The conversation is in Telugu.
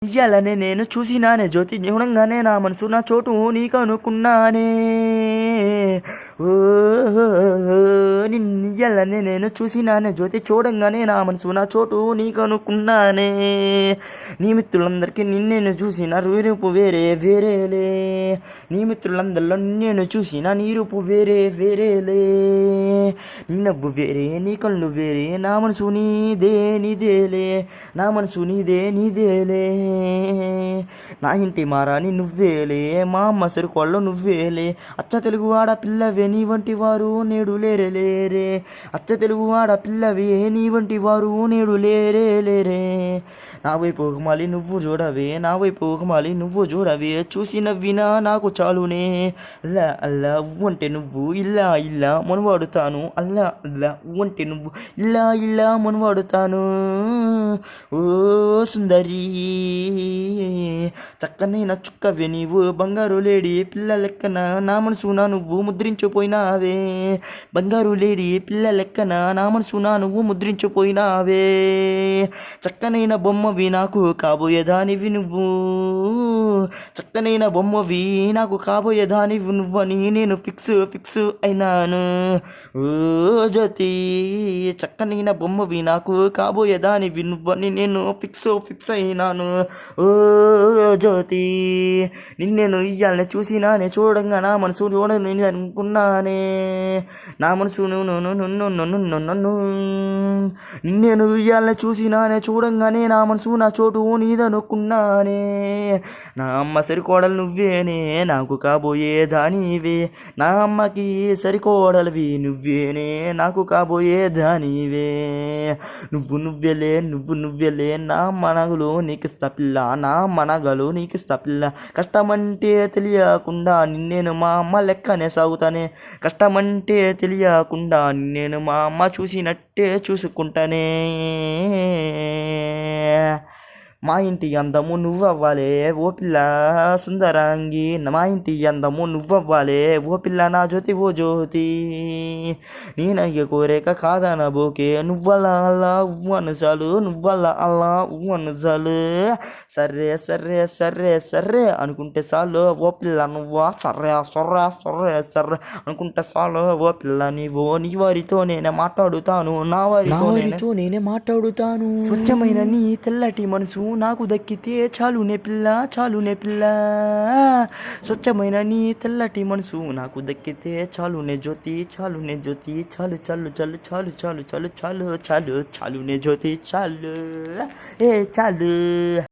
ఇయ్యాలనే నేను చూసినానే జ్యోతి చూడంగానే నా మనసు నా చోటు నీకు అనుకున్నానే ఓ నిన్నయ్యాలనే నేను చూసినానే జ్యోతి చూడంగానే నా మనసు నా చోటు నీకు అనుకున్నానే నీ మిత్రులందరికీ నిన్నేను చూసిన రూపు వేరే వేరేలే నీ మిత్రులందరిలో నిన్నేను చూసిన నీ రూపు వేరే వేరేలే నీ నవ్వు వేరే నీ కళ్ళు వేరే నా మనసు నీదే నీదేలే నా మనసు నీదే నీదేలే నా ఇంటి మారాని నువ్వేలే మా అమ్మ సరుకోళ్ళు నువ్వేలే అచ్చ తెలుగు ఆడపిల్లవే నీ వంటి వారు నేడు లేరే లేరే అచ్చ తెలుగు ఆడపిల్లవే నీ వంటి వారు నేడు లేరే లేరే నా వైపు ఒకమాలి నువ్వు చూడవే నా వైపు ఒకమాలి నువ్వు చూడవే చూసి నవ్వినా నాకు చాలునే అల్లా అల్లా అంటే నువ్వు ఇల్లా ఇల్లా మనవాడుతాను అల్లా అల్లా అంటే నువ్వు ఇల్లా ఇల్లా మనవాడుతాను ఓ సుందరి చక్కనైన చుక్కవే నీవు బంగారు లేడి పిల్ల లెక్కన నా మనసున నువ్వు ముద్రించిపోయినావే బంగారు లేడి పిల్ల లెక్కన నా మనసున నువ్వు ముద్రించిపోయినావే చక్కనైన బొమ్మవి నాకు కాబోయేదానివి నువ్వు చక్కనైన బొమ్మవి నాకు కాబోయేదానివి నువ్వని నేను ఫిక్స్ అయినాను ఓ జ్యోతి చక్కనైన బొమ్మవి నాకు కాబోయేదానివి నువ్వని నేను ఫిక్స్ అయినాను ఓ జ్యోతి నిన్నేను ఇయ్యాలని చూసినానే చూడంగా నా మనసు చూడని అనుకున్నానే నా మనసు నన్ను నిన్నేను ఇయ్యాలని చూసినానే చూడంగానే నా మనసు నా చోటు నీదనుకున్నానే నా అమ్మ సరికోడలు నువ్వేనే నాకు కాబోయే దానివే నా అమ్మకి సరికోడలివి నువ్వేనే నాకు కాబోయే దానివే నువ్వెలే నా మనగులు నీకు పిల్ల నా మనగలు నీకు పిల్ల కష్టమంటే తెలియకుండా నిన్నేను మా అమ్మ లెక్కనే సాగుతానే కష్టమంటే తెలియకుండా నిన్నేను మా అమ్మ చూసినట్టే చూసుకుంటానే మా ఇంటి అందము నువ్వవ్వాలే ఓ పిల్ల సుందరాంగి మా ఇంటి అందము నువ్వవ్వాలే ఓ పిల్ల నా జ్యోతి ఓ జ్యోతి నేనయ్య కోరేక కాదనబోకే నువ్వలా అలా ఉవ్వను చాలు నువ్వలా అలా ఉవ్వను చాలు సర్రే అనుకుంటే చాలు ఓ పిల్ల నువ్వా సర్రే అనుకుంటే చాలు ఓ పిల్ల నీవు నీ వారితో నేనే మాట్లాడుతాను నా వారితో నేనే మాట్లాడుతాను స్వచ్ఛమైన నీ తెల్లటి మనసు నాకు దక్కితే చాలునే పిల్ల స్వచ్ఛమైన నీ తెల్లటి మనసు నాకు దక్కితే చాలునే జ్యోతి చాలునే జ్యోతి చాలు చాలు